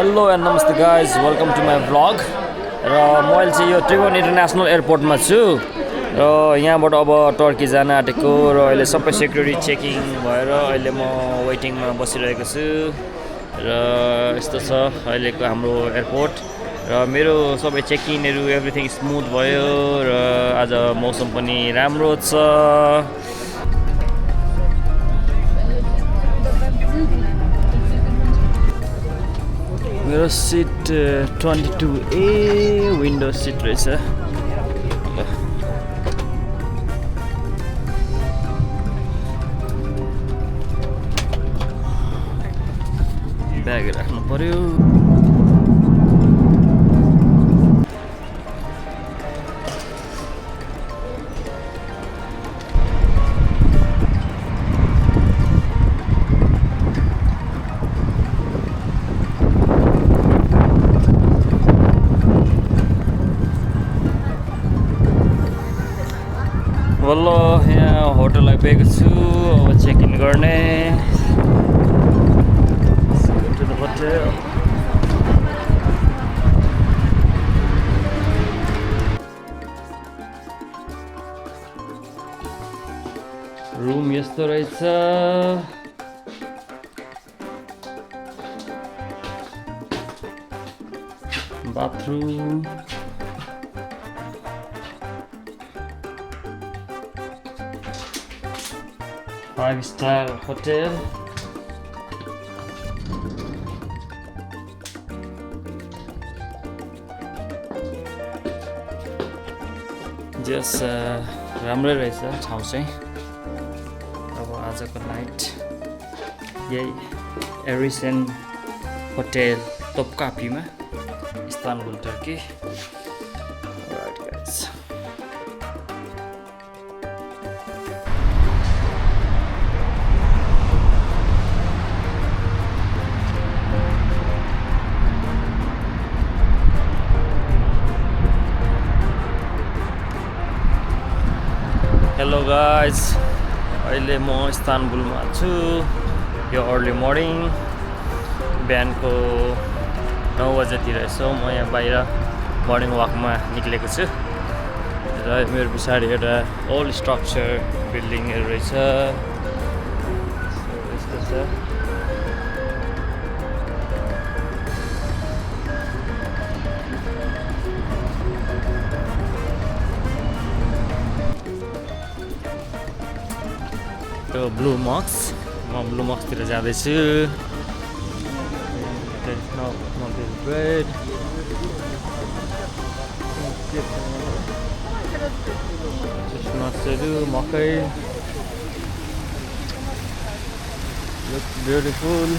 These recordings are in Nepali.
हेलो एन्ड नमस्ते guys welcome to my vlog र मैले चाहिँ यो त्रिभुवन इन्टरनेसनल एयरपोर्टमा छु र यहाँबाट अब टर्की जान आँटेको र अहिले सबै सेक्युरिटी चेकिङ भएर अहिले म वेटिङमा बसिरहेको छु र यस्तो छ अहिलेको हाम्रो एयरपोर्ट र मेरो सबै चेकिङहरू एभ्रिथिङ स्मुथ भयो र आज मौसम पनि राम्रो छ। मेरो सिट 22A विन्डो सिट रहेछ। ब्याग राख्नु पर्यो। वल्ल यहाँ होटल आइपुगेको छु, अब चेक इन गर्ने। रुम यस्तो रहेछ। Bathroom, 5-star hotel. जस राम्रै रहेछ ठाउँ चाहिँ। अब आजको नाइट यही एरिसन होटेल तोपकापीमा Istanbul Turkey. Alright guys. Hello guys, अहिले म इस्तानबुलमा छु। यो अर्ली मर्निङ बिहानको 9 बजेतिर यसो म यहाँ बाहिर मर्निङ वाकमा निक्लेको छु र मेरो पछाडि एउटा ओल्ड स्ट्रक्चर बिल्डिङहरू रहेछ। यस्तो छ। ब्लू मस्क, म ब्लू मस्कतिर जाँदैछु। मकै looks beautiful.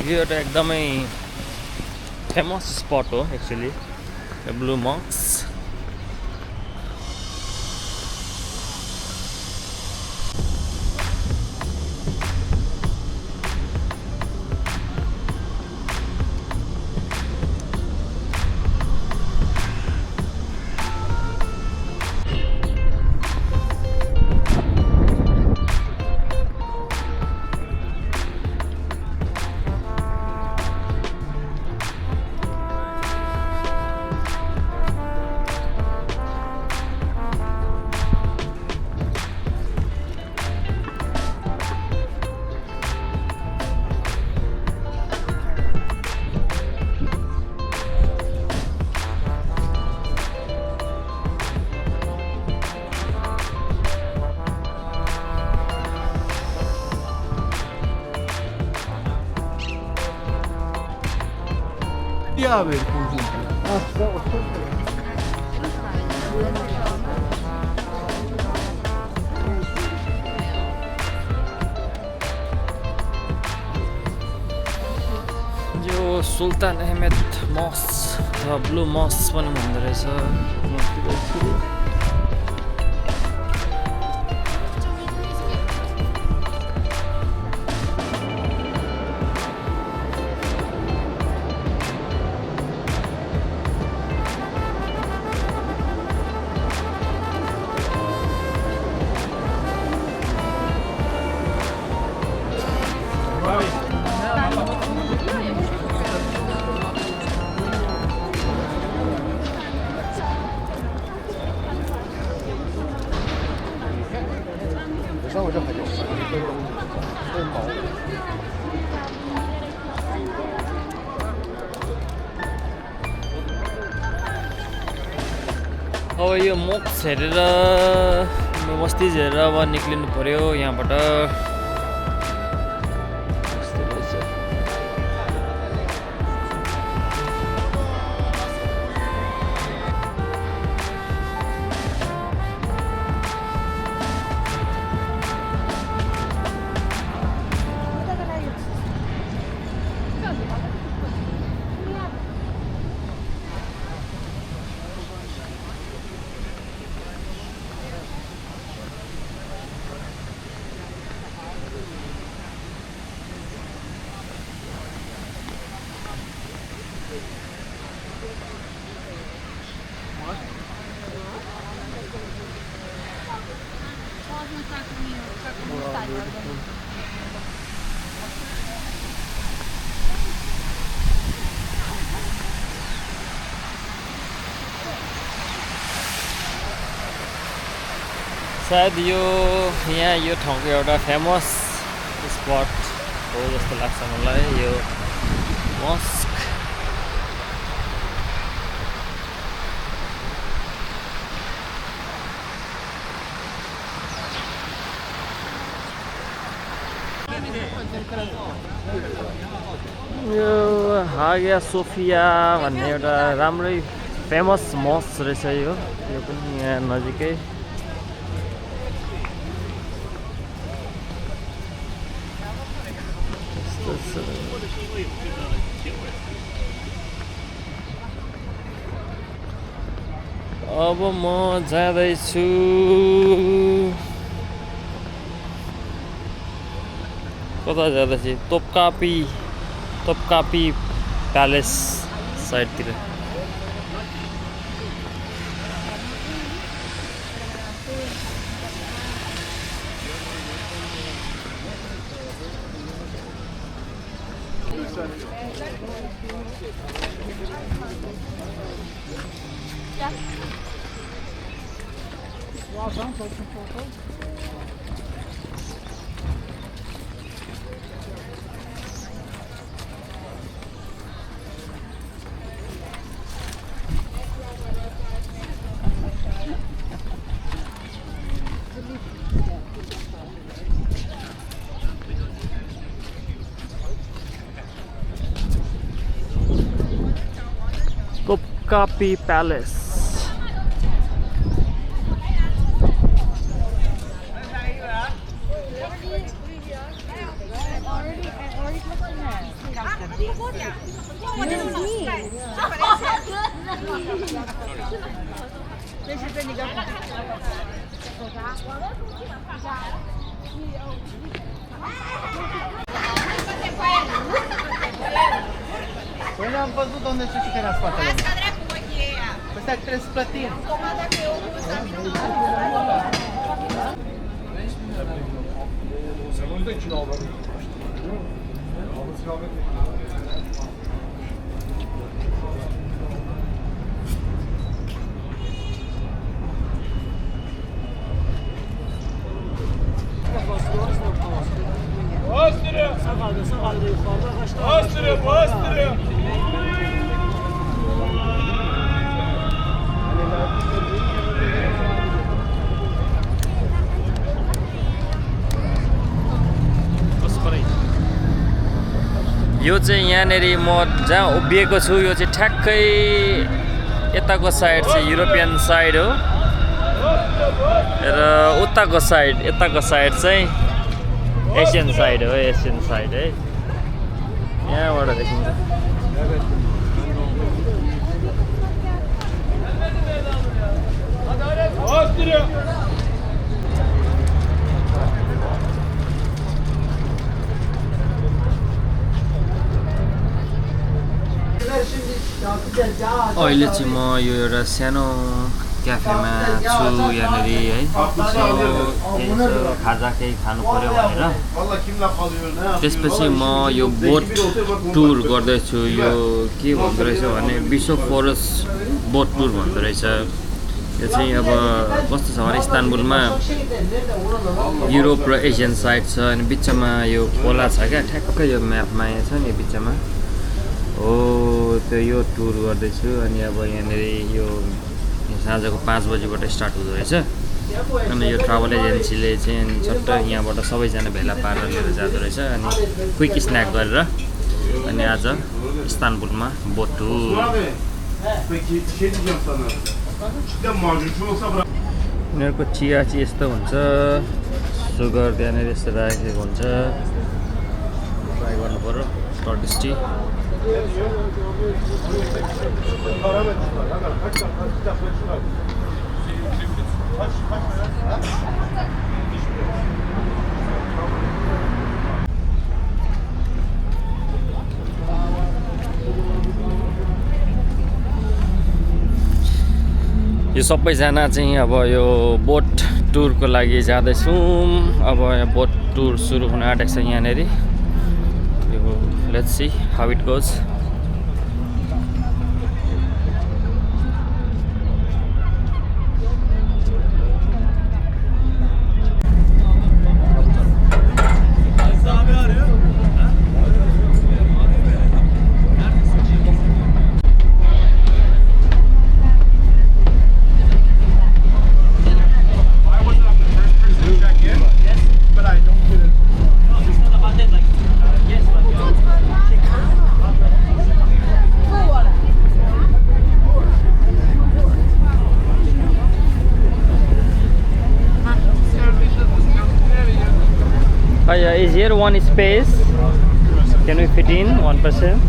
यो एउटा एकदमै फेमस स्पट हो actually, blue Musk. Abi conjunto. यो सुल्तान अहमेद मस्क र ब्लू मस्क पनि भन्दो रहेछ। अब यो मोक्स हेरेर मस्जिद हेरेर अब निक्लिनु पर्यो यहाँबाट सायद यो यहाँ यो ठाउँको एउटा फेमस स्पट हो जस्तो लाग्छ मलाई यो मस्क यो हागिया सोफिया भन्ने एउटा राम्रै फेमस मस्क रहेछ यो पनि यहाँ नजिकै अब म जाँदैछु कता जाँदैछु तोपकापी प्यालेस साइडतिर Topkapi Palace. Păi n-am văzut de unde se știe că era spatele. Ăsta trebuie să plătim. Bosphorus. यो चाहिँ यहाँनेरि म जहाँ उभिएको छु यो चाहिँ ठ्याक्कै यताको साइड चाहिँ युरोपियन साइड हो र उताको साइड चाहिँ एसियन साइड हो है यहाँबाट देखिन्छ अहिले चाहिँ म यो एउटा सानो क्याफेमा छु यहाँनेरि है खाजा केही खानु पर्यो भनेर त्यसपछि म यो बोट टुर गर्दैछु यो के भन्दो रहेछ भने बोस्फोरस बोट टुर भन्दो रहेछ यो चाहिँ अब कस्तो छ भने इस्तानबुलमा युरोप र एसियन साइड छ अनि बिचमा यो खोला छ क्या ठ्याक्कै यो म्यापमा यहाँ छ नि बिचमा हो त्यो यो टुर गर्दैछु अनि अब यहाँनेरि यो साँझको 5 बजीबाट स्टार्ट हुँदो रहेछ अनि यो ट्राभल एजेन्सीले चाहिँ सट्ट यहाँबाट सबैजना भेला पारेर लिएर जाँदो रहेछ अनि क्विक स्न्याक गरेर अनि आज इस्तानबुलमा बोट टुर यिनीहरूको चिया चाहिँ यस्तो हुन्छ सुगर त्यहाँनिर यस्तो राखेको हुन्छ ट्राई गर्नु पर्यो टर्किस टी यो सबैजना चाहिँ अब यो बोट टुरको लागि जाँदैछौँ अब यहाँ बोट टुर सुरु हुन आँटेको छ यहाँनिर yo let's see how it goes Is here one space? Can we fit in one person?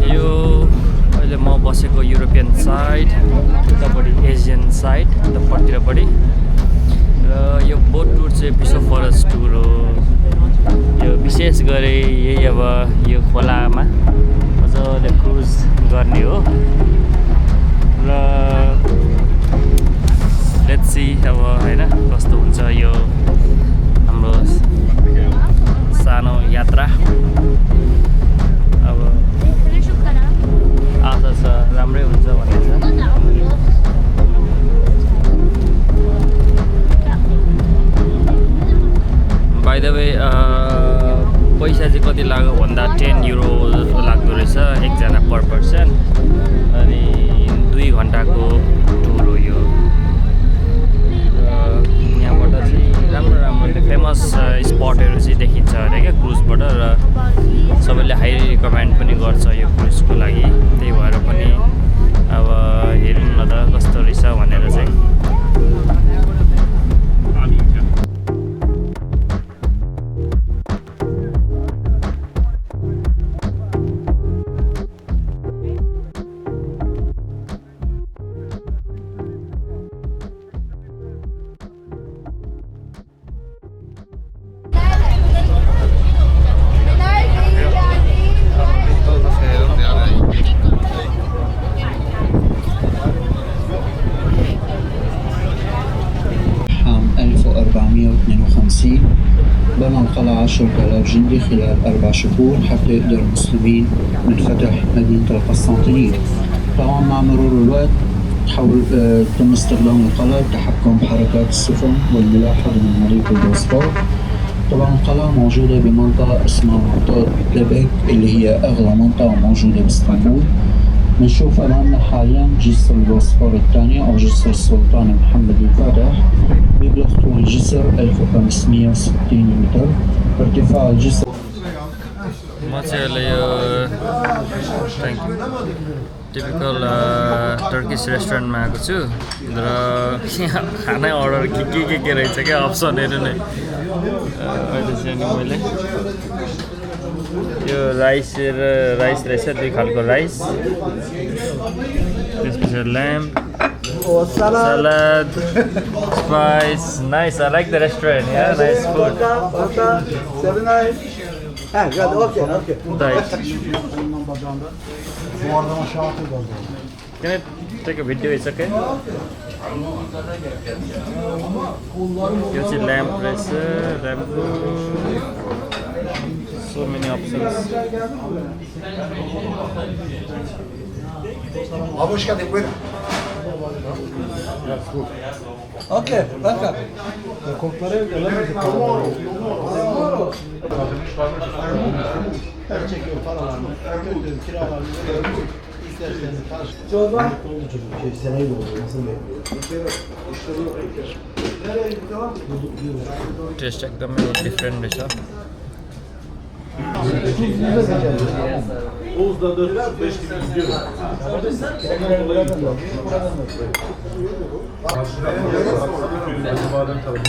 यो अहिले म बसेको युरोपियन साइड उतापट्टि एसियन साइड उतापट्टिपट्टि र यो बोट टुर चाहिँ बोस्फोरस टुर हो यो विशेष गरी यही अब यो खोलामा मजाले क्रुज गर्ने हो र लेट्स सी अब हैन कस्तो हुन्छ यो हाम्रो सानो यात्रा अब आशा छ राम्रै हुन्छ भन्ने छ बाइ द वे पैसा चाहिँ कति लाग्यो भन्दा 10 युरो लाग्दो रहेछ एकजना पर पर्सन अनि 2 घन्टाको टुर हो यो यहाँबाट चाहिँ राम्रो राम्रो फेमस स्पटहरू चाहिँ देखिन्छ अरे क्या क्रुजबाट र सबैले हाई रिकमेन्ड पनि गर्छ यो क्रुजको लागि त्यही भएर पनि अब हेरौँ न त कस्तो रहेछ भनेर चाहिँ بنى القلعة 10,000 جندي خلال 4 شهور حتى يقدر المسلمين من فتح مدينة القسطنطينية. طبعا مع مرور الوقت تم استخدام القلعة للتحكم بحركات السفن والملاحة من مضيق البوسفور. طبعا القلعة موجودة بمنطقة اسمها منطقة ديب اللي هي أغلى منطقة موجودة باسطنبول. بنشوف أمامنا حاليا جسر البوسفور الثاني أو جسر السلطان محمد الفاتح. بيبلغ طول الجسر 1560 متر. ارتفاع الجسر टिपिकल टर्किस रेस्टुरेन्टमा आएको छु र यहाँ खाना अर्डर के रहेछ क्या अप्सनहरू नै अहिले चाहिँ नि मैले यो राइस रहेछ 2 खालको राइस त्यसपछि lamp salad spice nice I like the restaurant yeah nice food Can I take a video? It's okay. You see lamp dresser, lamp. So many options. Okay, welcome. Ben çekiyorum paralarını, götürüyorum, kiralarını veriyorum. İsterseniz karşı. Çorba. Seneyi doldu, nasıl bekliyor? Test एकदमै डिफ्रेन्ट रहेछ Oğuz'da 4-5 gibi gidiyor. Badem tarafı.